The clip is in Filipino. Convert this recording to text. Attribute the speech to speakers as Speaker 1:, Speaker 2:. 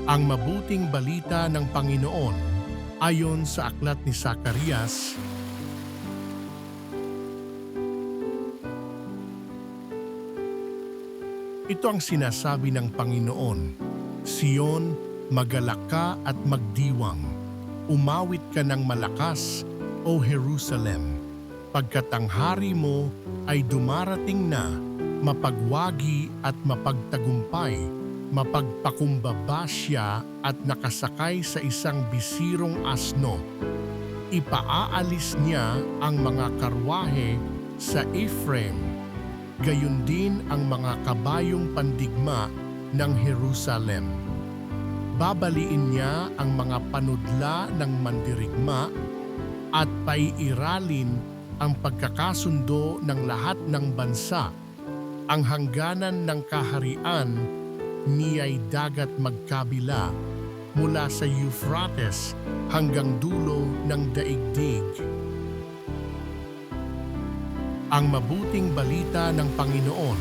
Speaker 1: Ang mabuting balita ng Panginoon ayon sa aklat ni Zacarias, ito ang sinasabi ng Panginoon, Sion, magalak ka at magdiwang. Umawit ka ng malakas, O Jerusalem, pagkat ang hari mo ay dumarating na, mapagwagi at mapagtagumpay, mapagpakumbaba siya at nakasakay sa isang bisirong asno. Ipaaalis niya ang mga karwahe sa Ephraim, gayon din ang mga kabayong pandigma ng Jerusalem. Babaliin niya ang mga panudla ng mandirigma at paiiralin ang pagkakasundo ng lahat ng bansa. Ang hangganan ng kaharian niya'y dagat magkabila mula sa Euphrates hanggang dulo ng daigdig. Ang mabuting balita ng Panginoon.